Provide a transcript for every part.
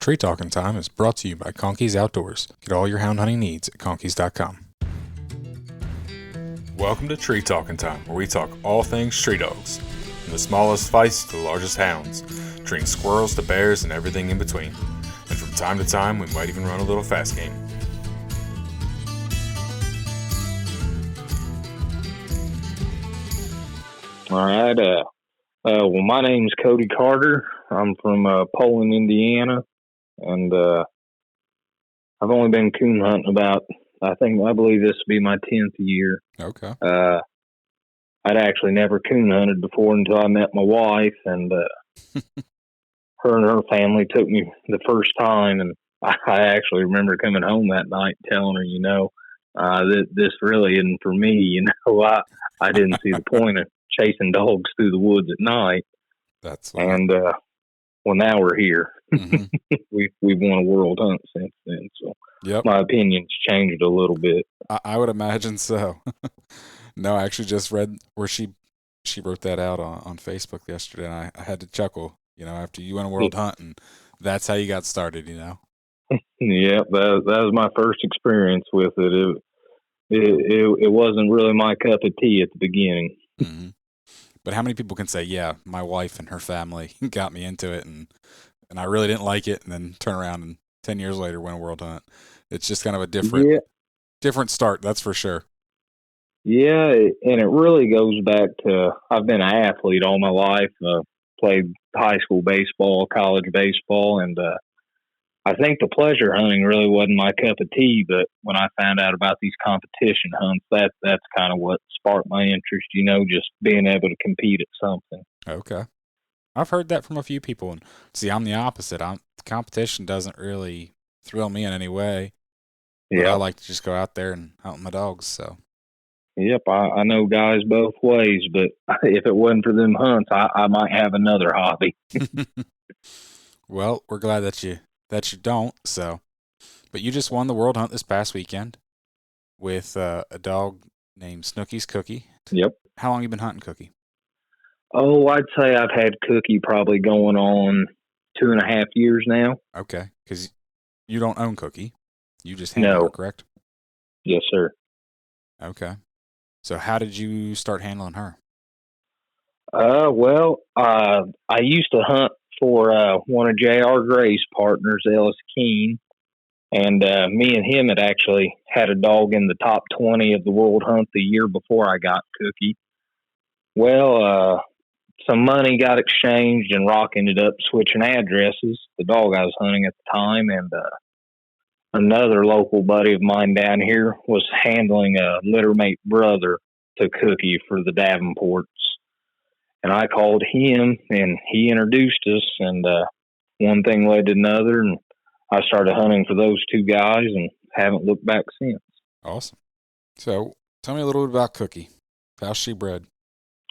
Tree Talking Time is brought to you by Conkey's Outdoors. Get all your hound hunting needs at conkeys.com. Welcome to Tree Talking Time, where we talk all things tree dogs, from the smallest fights to the largest hounds, treating squirrels to bears and everything in between. And from time to time, we might even run a little fast game. All right. Well, my name's Cody Carter. I'm from Poland, Indiana, and I've only been coon hunting about, I believe this will be my 10th year. Okay. I'd actually never coon hunted before until I met my wife, and her and her family took me the first time, and I actually remember coming home that night telling her, this really isn't for me. I didn't see the point of chasing dogs through the woods at night. That's and well, now we're here. Mm-hmm. We've won a world hunt since then, so yep. My opinion's changed a little bit. I would imagine so. No, I actually just read where she wrote that out on Facebook yesterday, and I had to chuckle. After you went a world hunt, and that's how you got started. Yeah, that was my first experience with it. It wasn't really my cup of tea at the beginning. Mm-hmm. But how many people can say, yeah, my wife and her family got me into it, and I really didn't like it, and then turn around and 10 years later win a world hunt? It's just kind of a different start, that's for sure. Yeah, and it really goes back to, I've been an athlete all my life, played high school baseball, college baseball, and I think the pleasure hunting really wasn't my cup of tea, but when I found out about these competition hunts, that's kind of what sparked my interest, just being able to compete at something. Okay. I've heard that from a few people, and see, I'm the opposite. Competition doesn't really thrill me in any way. Yeah. I like to just go out there and hunt my dogs, so. Yep, I know guys both ways, but if it wasn't for them hunts, I might have another hobby. Well, we're glad that you don't, so. But you just won the world hunt this past weekend with a dog named Snookie's Cookie. Yep. How long have you been hunting Cookie? Oh, I'd say I've had Cookie probably going on 2.5 years now. Okay, because you don't own Cookie. You just handle her, correct? Yes, sir. Okay. So how did you start handling her? Well, I used to hunt for one of J.R. Gray's partners, Ellis Keene, and me and him had actually had a dog in the top 20 of the world hunt the year before I got Cookie. Well, some money got exchanged, and Rock ended up switching addresses, the dog I was hunting at the time, and another local buddy of mine down here was handling a littermate brother to Cookie for the Davenports. And I called him, and he introduced us, and one thing led to another, and I started hunting for those two guys and haven't looked back since. Awesome. So tell me a little bit about Cookie. How's she bred?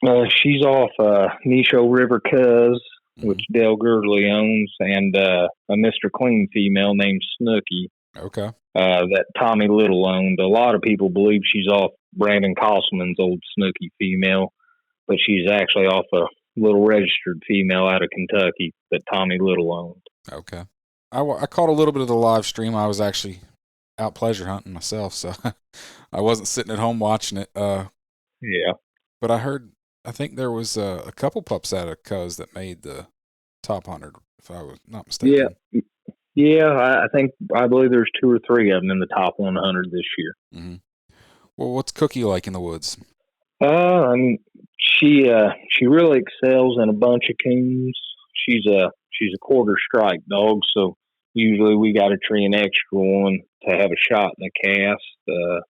She's off Nisho River Cuz, which Dale Gurley owns, and a Mr. Clean female named Snookie. Okay. That Tommy Little owned. A lot of people believe she's off Brandon Kosselman's old Snookie female, but she's actually off a little registered female out of Kentucky that Tommy Little owned. Okay. I caught a little bit of the live stream. I was actually out pleasure hunting myself, so I wasn't sitting at home watching it. Yeah. But I think there was a couple pups out of Cuz that made the top 100, if I was not mistaken. Yeah, I believe there's 2 or 3 of them in the top 100 this year. Mm-hmm. Well, what's Cookie like in the woods? She really excels in a bunch of coons. She's a quarter strike dog, so usually we got to tree an extra one to have a shot in the cast.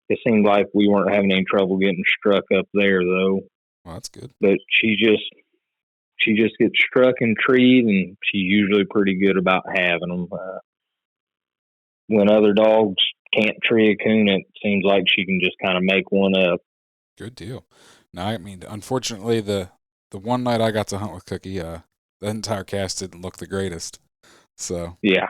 It seemed like we weren't having any trouble getting struck up there, though. Well, that's good. But she just gets struck and treed, and she's usually pretty good about having them. When other dogs can't tree a coon, it seems like she can just kind of make one up. Good deal. Now, I mean, unfortunately, the one night I got to hunt with Cookie, the entire cast didn't look the greatest. So yeah.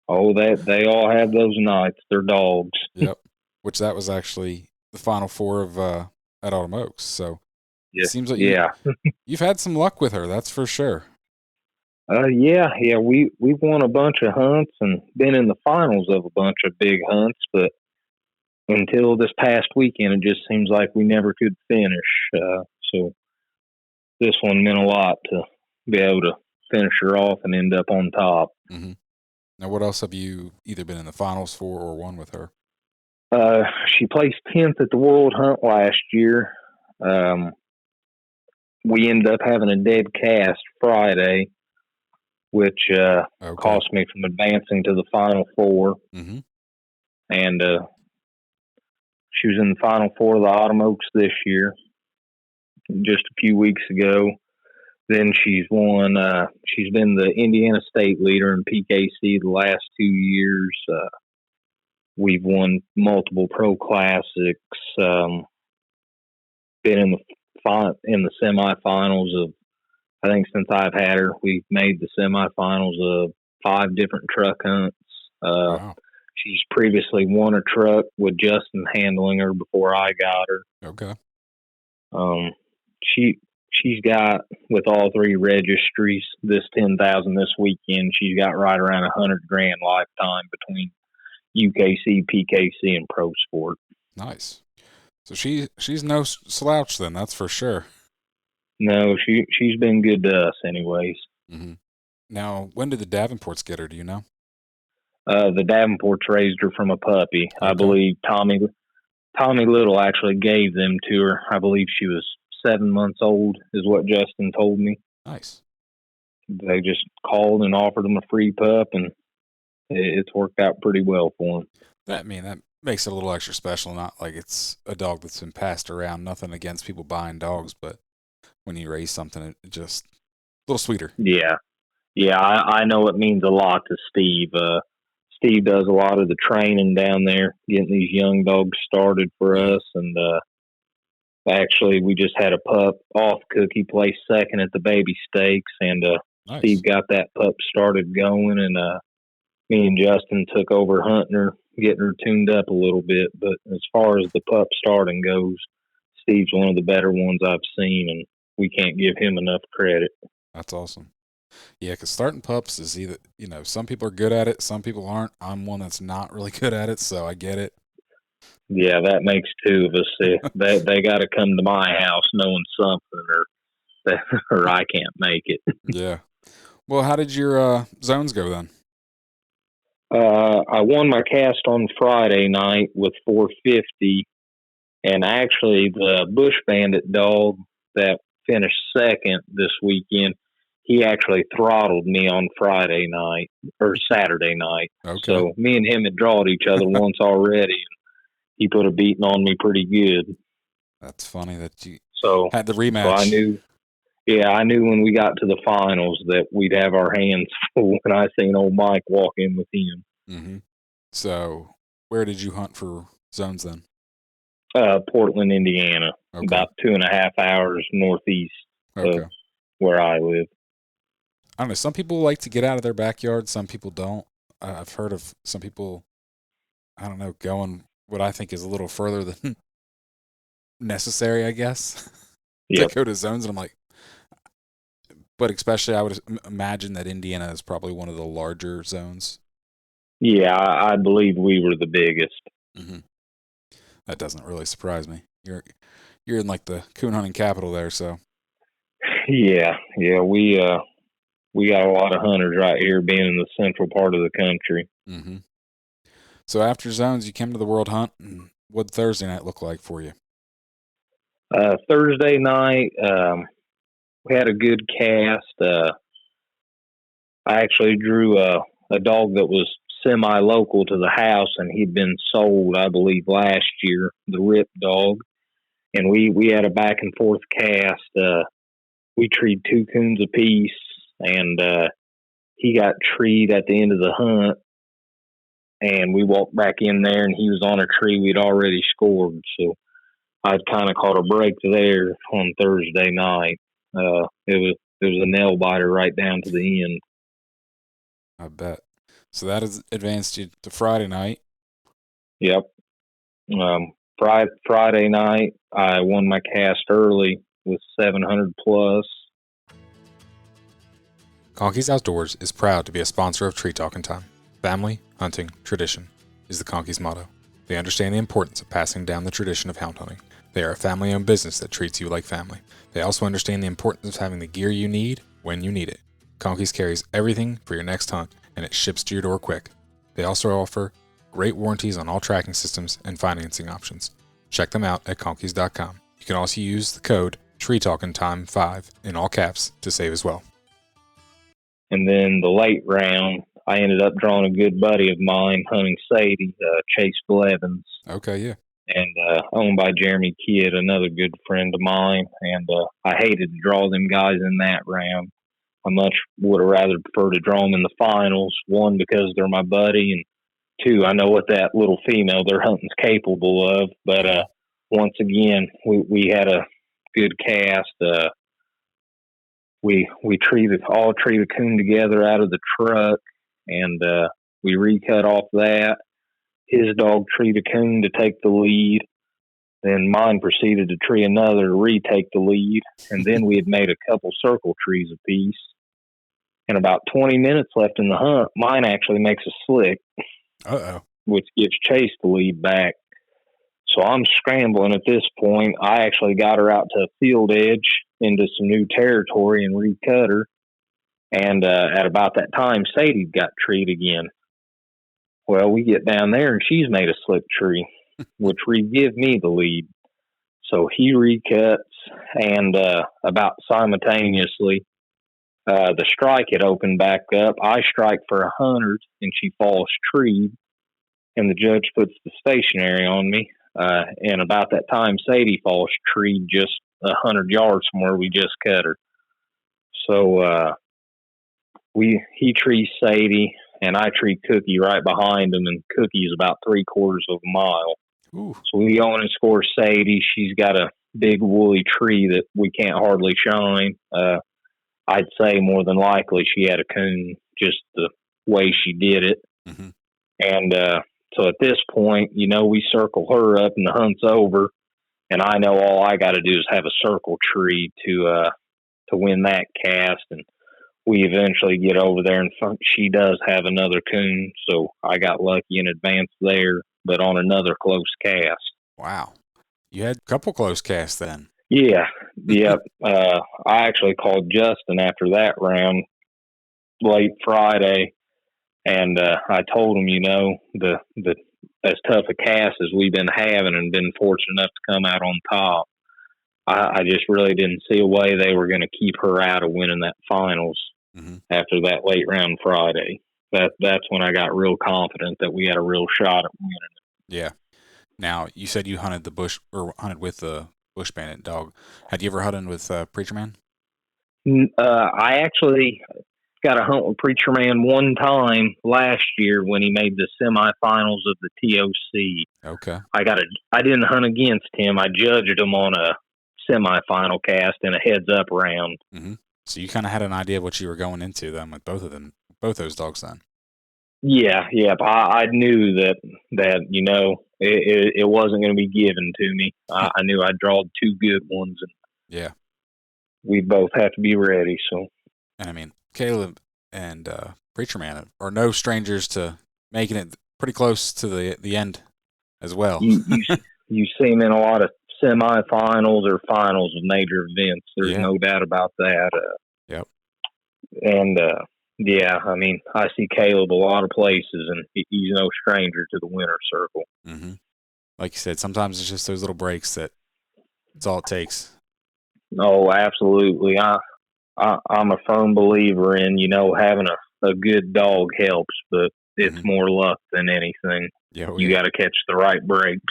Oh, they all have those nights. They're dogs. Yep. Which that was actually the final 4 of at Autumn Oaks. So it seems like you've had some luck with her, that's for sure. Yeah, we've won a bunch of hunts and been in the finals of a bunch of big hunts, but until this past weekend, it just seems like we never could finish. So this one meant a lot to be able to finish her off and end up on top. Mm-hmm. Now, what else have you either been in the finals for or won with her? She placed 10th at the World Hunt last year. We ended up having a dead cast Friday, which cost me from advancing to the Final Four. Mm-hmm. And she was in the Final Four of the Autumn Oaks this year, just a few weeks ago. Then she's won. She's been the Indiana State leader in PKC the last 2 years. We've won multiple pro classics. Been in the semifinals of. I think since I've had her, we've made the semifinals of 5 different truck hunts. Wow. She's previously won a truck with Justin handling her before I got her. Okay. She's got, with all 3 registries, this 10,000 this weekend, she's got right around $100,000 lifetime between UKC, PKC, and Pro Sport. Nice. So she's no slouch then, that's for sure. No, she's been good to us anyways. Mm-hmm. Now, when did the Davenports get her, do you know? The Davenports raised her from a puppy. Okay. I believe Tommy Little actually gave them to her. I believe she was 7 months old is what Justin told me. Nice. They just called and offered them a free pup, and it's worked out pretty well for them. That makes it a little extra special. Not like it's a dog that's been passed around. Nothing against people buying dogs, but when you raise something, it just a little sweeter. Yeah. I know it means a lot to Steve. Steve does a lot of the training down there, getting these young dogs started for us. And actually, we just had a pup off Cookie place second at the baby stakes, and nice. Steve got that pup started going, and me and Justin took over hunting her, getting her tuned up a little bit. But as far as the pup starting goes, Steve's one of the better ones I've seen, and we can't give him enough credit. That's awesome. Yeah, because starting pups is either, some people are good at it, some people aren't. I'm one that's not really good at it, so I get it. Yeah, that makes 2 of us. They got to come to my house knowing something, or I can't make it. Yeah. Well, how did your zones go then? I won my cast on Friday night with 450, and actually the Bush Bandit dog that finished second this weekend, he actually throttled me on Friday night or Saturday night. Okay. So me and him had drawed each other once already, and he put a beating on me pretty good. That's funny that you had the rematch. So I knew when we got to the finals that we'd have our hands full when I seen old Mike walk in with him. Mm-hmm. So where did you hunt for zones then? Portland, Indiana, about 2.5 hours northeast of where I live. I don't know. Some people like to get out of their backyard. Some people don't. I've heard of some people, I don't know, going what I think is a little further than necessary, I guess, to go to zones. And I'm like, but especially I would imagine that Indiana is probably one of the larger zones. Yeah, I believe we were the biggest. Mm-hmm. That doesn't really surprise me. You're in like the coon hunting capital there, so. Yeah, we got a lot of hunters right here, being in the central part of the country. Mm-hmm. So after zones, you came to the World Hunt, and what did Thursday night look like for you? Thursday night, we had a good cast. I actually drew a dog that was semi-local to the house, and he'd been sold, I believe, last year, the Rip dog. And we had a back and forth cast. We treed 2 coons apiece, and he got treed at the end of the hunt. And we walked back in there, and he was on a tree we'd already scored. So I'd kind of caught a break there on Thursday night. It was a nail biter right down to the end. I bet. So that has advanced you to Friday night. Yep. Friday night, I won my cast early with 700 plus. Conkie's Outdoors is proud to be a sponsor of Tree Talkin' Time. Family, hunting, tradition is the Conkie's motto. They understand the importance of passing down the tradition of hound hunting. They are a family-owned business that treats you like family. They also understand the importance of having the gear you need when you need it. Conkie's carries everything for your next hunt, and it ships to your door quick. They also offer great warranties on all tracking systems and financing options. Check them out at conkies.com. You can also use the code TreeTalkinTime5 in all caps to save as well. And then the late round, I ended up drawing a good buddy of mine hunting Sadie, Chase Blevins. Okay, yeah. And owned by Jeremy Kidd, another good friend of mine. And I hated to draw them guys in that round. I much would have rather preferred to draw them in the finals. One, because they're my buddy, and two, I know what that little female they're hunting's capable of. But once again, we had a good cast. We all treated the coon together out of the truck, and we recut off that. His dog treed a coon to take the lead. Then mine proceeded to tree another to retake the lead. And then we had made a couple circle trees apiece. And about 20 minutes left in the hunt, mine actually makes a slick, which gives Chase the lead back. So I'm scrambling at this point. I actually got her out to a field edge into some new territory and recut her. And at about that time, Sadie got treed again. Well, we get down there and she's made a slick tree, which re-give me the lead. So he recuts, and about simultaneously, the strike had opened back up. I strike for 100, and she falls treed, and the judge puts the stationary on me. And about that time, Sadie falls treed just 100 yards from where we just cut her. So he trees Sadie, and I tree Cookie right behind him, and Cookie is about 3/4 of a mile. Ooh. So we go in and score Sadie. She's got a big woolly tree that we can't hardly shine. I'd say more than likely she had a coon, just the way she did it. Mm-hmm. And so at this point, we circle her up and the hunt's over. And I know all I got to do is have a circle tree to win that cast. And we eventually get over there, and she does have another coon. So I got lucky in advance there, but on another close cast. Wow. You had a couple close casts then. Yeah. Yep. I actually called Justin after that round late Friday, and I told him, the as tough a cast as we've been having and been fortunate enough to come out on top, I just really didn't see a way they were going to keep her out of winning that finals. Mm-hmm. After that late round Friday. That's when I got real confident that we had a real shot at winning it. Yeah. Now, you said you hunted hunted with the Bush Bandit dog. Had you ever hunted with Preacher Man? I actually got a hunt with Preacher Man one time last year when he made the semifinals of the TOC. Okay. I didn't hunt against him. I judged him on a semifinal cast in a heads-up round. Mm-hmm. So you kind of had an idea of what you were going into then with both those dogs then. Yeah. I knew that it wasn't going to be given to me. I knew I'd draw two good ones, and yeah, we both have to be ready. So, and I mean, Caleb and Preacher Man are no strangers to making it pretty close to the end as well. You see them in a lot of semifinals or finals of major events. There's no doubt about that. Yep. And I mean, I see Caleb a lot of places, and he's no stranger to the winner's circle. Mm-hmm. Like you said, sometimes it's just those little breaks that's all it takes. Oh, absolutely. I'm a firm believer in having a good dog helps, but it's more luck than anything. Yeah, you got to catch the right breaks.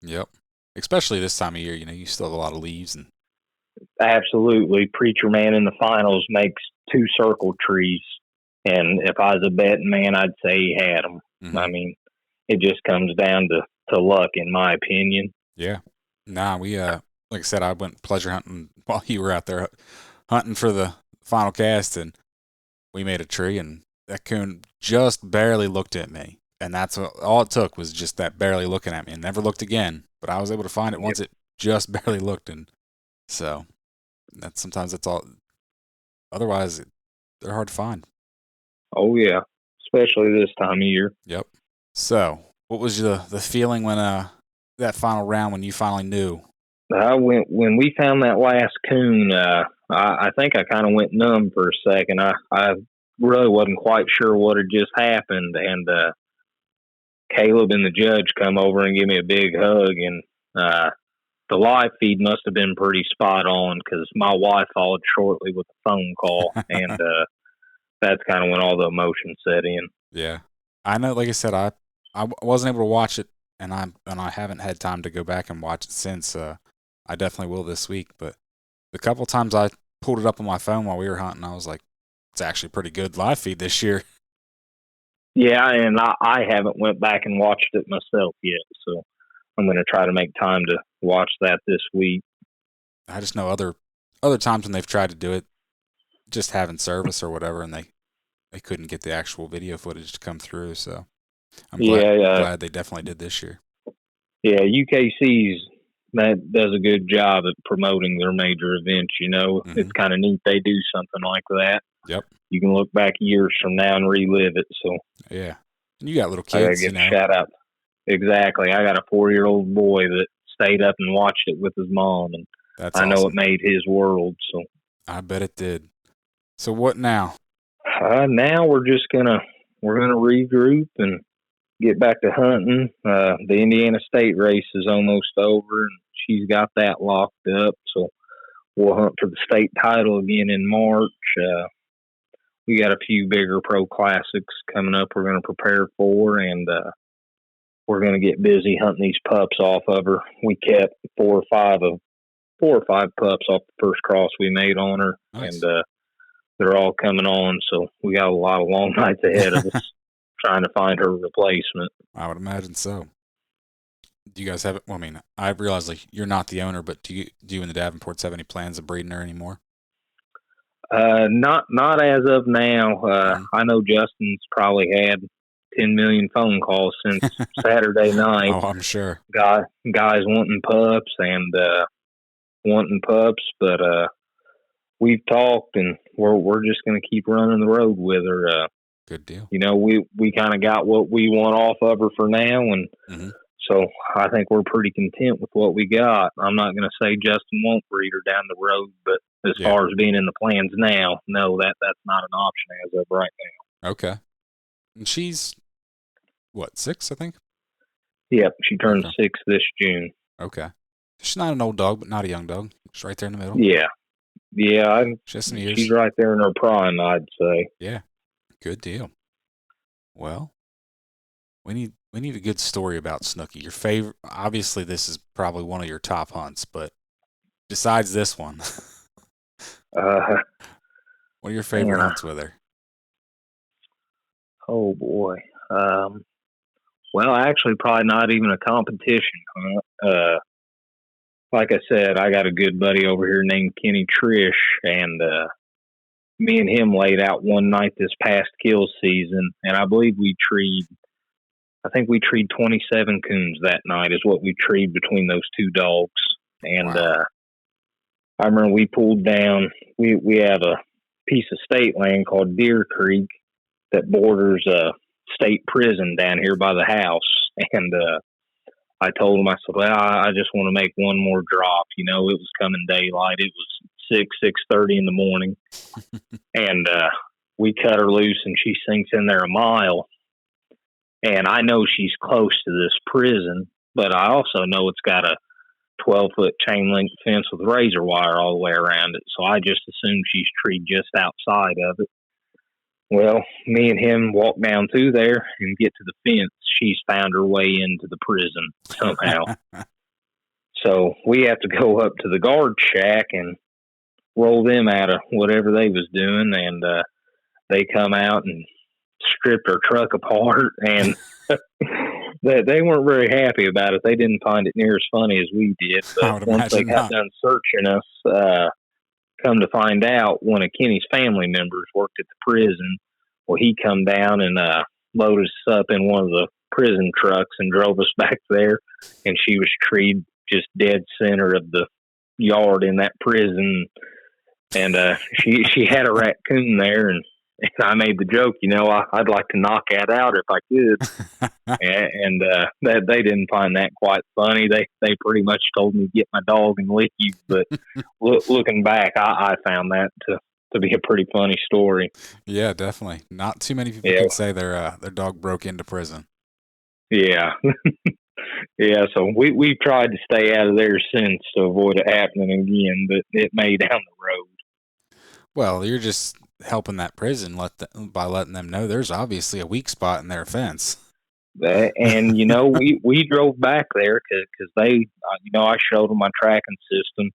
Yep. Especially this time of year, you still have a lot of leaves. And absolutely. Preacher Man in the finals makes 2 circle trees. And if I was a betting man, I'd say he had them. Mm-hmm. I mean, it just comes down to luck, in my opinion. Yeah. Nah, we, like I said, I went pleasure hunting while you were out there hunting for the final cast, and we made a tree, and that coon just barely looked at me. And that's all it took was just that barely looking at me, and never looked again. But I was able to find it once it just barely looked. And so sometimes that's all. Otherwise, They're hard to find. Oh yeah, especially this time of year. Yep. So, what was the feeling when that final round when you finally knew? When we found that last coon. I think I kind of went numb for a second. I really wasn't quite sure what had just happened, and Caleb and the judge come over and give me a big hug, and the live feed must have been pretty spot on because my wife followed shortly with a phone call, and that's kind of when all the emotion set in. Yeah, I know. Like I said, I wasn't able to watch it, and I haven't had time to go back and watch it since. I definitely will this week, but the couple times I pulled it up on my phone while we were hunting, I was like, it's actually a pretty good live feed this year. Yeah, and I haven't went back and watched it myself yet, so I'm going to try to make time to watch that this week. I just know other times when they've tried to do it, just having service or whatever, and they couldn't get the actual video footage to come through. So I'm glad they definitely did this year. Yeah, UKC's that does a good job at promoting their major events. It's kind of neat they do something like that. Yep. You can look back years from now and relive it. So yeah, and you got little kids. I gotta give a shout out. Exactly. I got a 4-year-old boy that stayed up and watched it with his mom, and I know it made his world. So I bet it did. So what now? Now we're gonna regroup and get back to hunting. The Indiana State race is almost over, and she's got that locked up. So we'll hunt for the state title again in March. We got a few bigger pro classics coming up we're going to prepare for, and we're going to get busy hunting these pups off of her. We kept 4 or 5 pups off the first cross we made on her. Nice. And they're all coming on, so we got a lot of long nights ahead of us trying to find her replacement. I would imagine so. Do you guys have it? Well, I mean, I realize like you're not the owner, but do you and the Davenports have any plans of breeding her anymore? Not as of now. I know Justin's probably had 10 million phone calls since Saturday night. Oh, I'm sure. Guys wanting pups and but we've talked, and we're just going to keep running the road with her. Good deal. We kind of got what we want off of her for now, and so I think we're pretty content with what we got. I'm not going to say Justin won't breed her down the road, but as far as being in the plans now, no, that's not an option as of right now. Okay. And she's, what, 6, I think? Yep, she turns 6 this June. Okay. She's not an old dog, but not a young dog. She's right there in the middle. Yeah. Yeah, she's right there in her prime, I'd say. Yeah. Good deal. Well, we need a good story about Snookie. Your favorite, obviously this is probably one of your top hunts, but besides this one, what are your favorite hunts with her? Oh boy. Well, actually probably not even a competition hunt. Like I said, I got a good buddy over here named Kenny Trish, and me and him laid out one night this past kill season, and I believe we treed 27 coons that night is what we treed between those 2 dogs. And wow. I remember we pulled down, we have a piece of state land called Deer Creek that borders a state prison down here by the house. And I told him, I said, well, I just want to make one more drop. It was coming daylight. It was 6:30 in the morning. And we cut her loose, and she sinks in there a mile. And I know she's close to this prison, but I also know it's got a 12-foot chain link fence with razor wire all the way around it. So I just assume she's treed just outside of it. Well, me and him walk down through there and get to the fence. She's found her way into the prison somehow. So we have to go up to the guard shack and roll them out of whatever they was doing. And they come out and stripped our truck apart, and they weren't very happy about it. They didn't find it near as funny as we did. But once they got done searching us, come to find out, one of Kenny's family members worked at the prison. Well, he come down and loaded us up in one of the prison trucks and drove us back there, and she was treed just dead center of the yard in that prison. And she had a raccoon there, and And I made the joke, I'd like to knock that out if I could. And they didn't find that quite funny. They pretty much told me to get my dog and lick you. But looking back, I found that to be a pretty funny story. Yeah, definitely. Not too many people can say their dog broke into prison. Yeah. Yeah, so we've tried to stay out of there since to avoid it happening again, but it may down the road. Well, you're just helping that prison by letting them know there's obviously a weak spot in their fence. And we drove back there because they, I showed them my tracking system,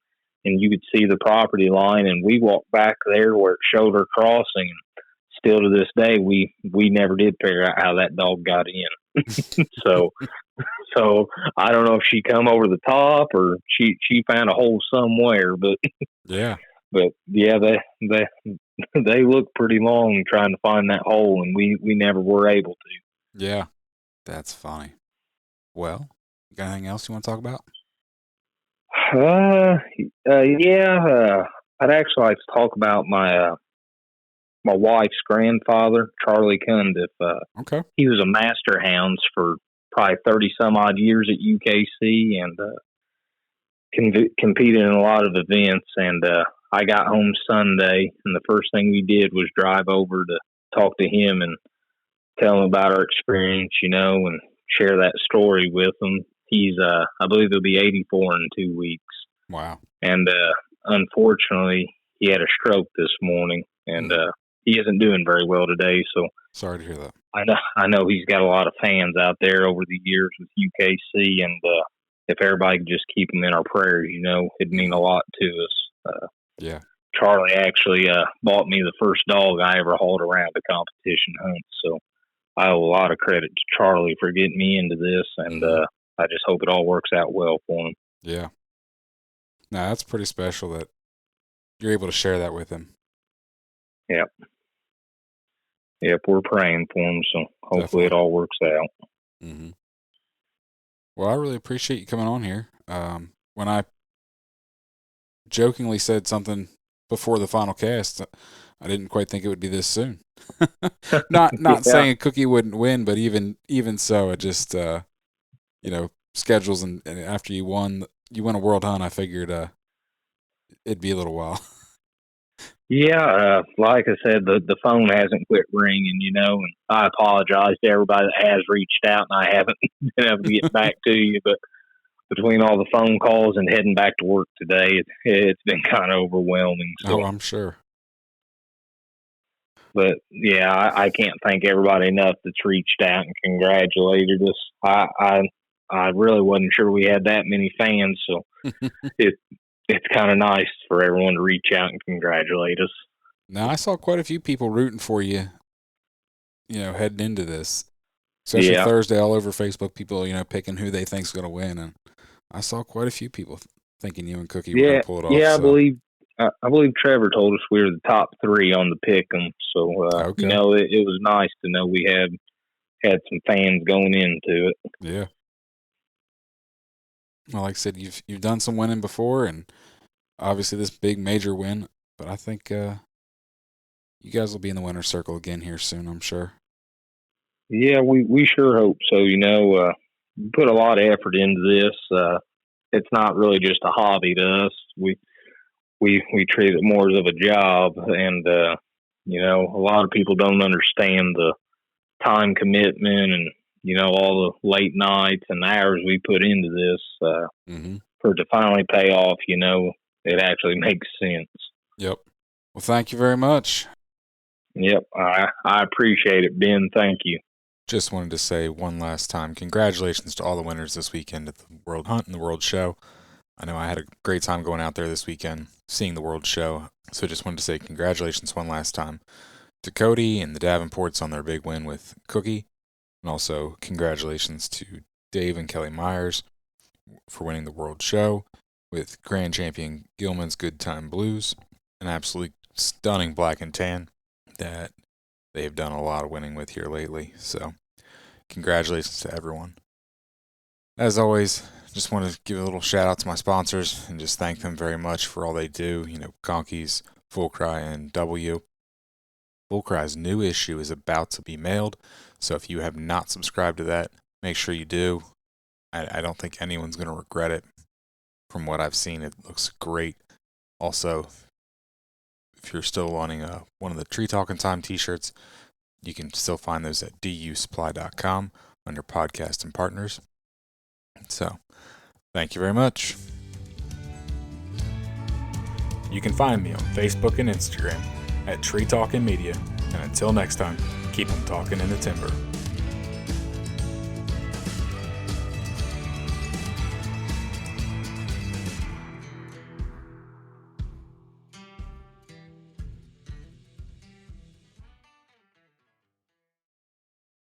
and you could see the property line, and we walked back there where it showed her crossing. And still to this day, we never did figure out how that dog got in. So I don't know if she come over the top or she found a hole somewhere, but yeah. But yeah, they look pretty long trying to find that hole, and we never were able to. Yeah, that's funny. Well, you got anything else you want to talk about? I'd actually like to talk about my wife's grandfather, Charlie Cundiff. Okay. He was a master hounds for probably 30 some odd years at UKC, and competed in a lot of events. And I got home Sunday, and the first thing we did was drive over to talk to him and tell him about our experience, and share that story with him. He's, I believe he'll be 84 in 2 weeks. Wow. And unfortunately, he had a stroke this morning, and he isn't doing very well today. So sorry to hear that. I know he's got a lot of fans out there over the years with UKC, and if everybody could just keep him in our prayers, it'd mean a lot to us. Yeah. Charlie actually bought me the first dog I ever hauled around a competition hunt, so I owe a lot of credit to Charlie for getting me into this, and I just hope it all works out well for him. Yeah. No, that's pretty special that you're able to share that with him. Yep. Yep, we're praying for him, so hopefully Definitely. It all works out. Mm-hmm. Well, I really appreciate you coming on here. When I jokingly said something before the final cast, I didn't quite think it would be this soon. Not yeah. Saying Cookie wouldn't win, but even so, it just schedules and after you win a World Hunt, I figured it'd be a little while. Yeah, like I said, the phone hasn't quit ringing, and I apologize to everybody that has reached out, and I haven't been able to get back to you, but between all the phone calls and heading back to work today, it's been kind of overwhelming. So. Oh, I'm sure. But, yeah, I can't thank everybody enough that's reached out and congratulated us. I really wasn't sure we had that many fans, so it's kind of nice for everyone to reach out and congratulate us. Now, I saw quite a few people rooting for you, heading into this. Especially Thursday all over Facebook, people, picking who they think's going to win. And I saw quite a few people thinking you and Cookie were going to pull it off. Yeah, so. I believe Trevor told us we were the top 3 on the pick 'em. So, okay. It was nice to know we had some fans going into it. Yeah. Well, like I said, you've done some winning before, and obviously this big major win. But I think you guys will be in the winner's circle again here soon, I'm sure. Yeah, we sure hope so. We put a lot of effort into this. It's not really just a hobby to us. We treat it more as of a job, and a lot of people don't understand the time commitment and all the late nights and hours we put into this. For it to finally pay off, it actually makes sense. Yep. Well, thank you very much. Yep, I appreciate it, Ben. Thank you. Just wanted to say one last time, congratulations to all the winners this weekend at the World Hunt and the World Show. I know I had a great time going out there this weekend, seeing the World Show. So just wanted to say congratulations one last time to Cody and the Davenports on their big win with Cookie. And also congratulations to Dave and Kelly Myers for winning the World Show with Grand Champion Gilman's Good Time Blues. An absolutely stunning black and tan that they have done a lot of winning with here lately. So congratulations to everyone. As always, just want to give a little shout out to my sponsors and just thank them very much for all they do. Conkeys, Full Cry, and W. Bull Cry's new issue is about to be mailed, so if you have not subscribed to that, make sure you do. I don't think anyone's going to regret it. From what I've seen, it looks great. Also, if you're still wanting one of the Tree Talking Time t-shirts, you can still find those at dusupply.com under podcast and partners. So, thank you very much. You can find me on Facebook and Instagram at Tree Talking Media. And until next time, keep them talking in the timber.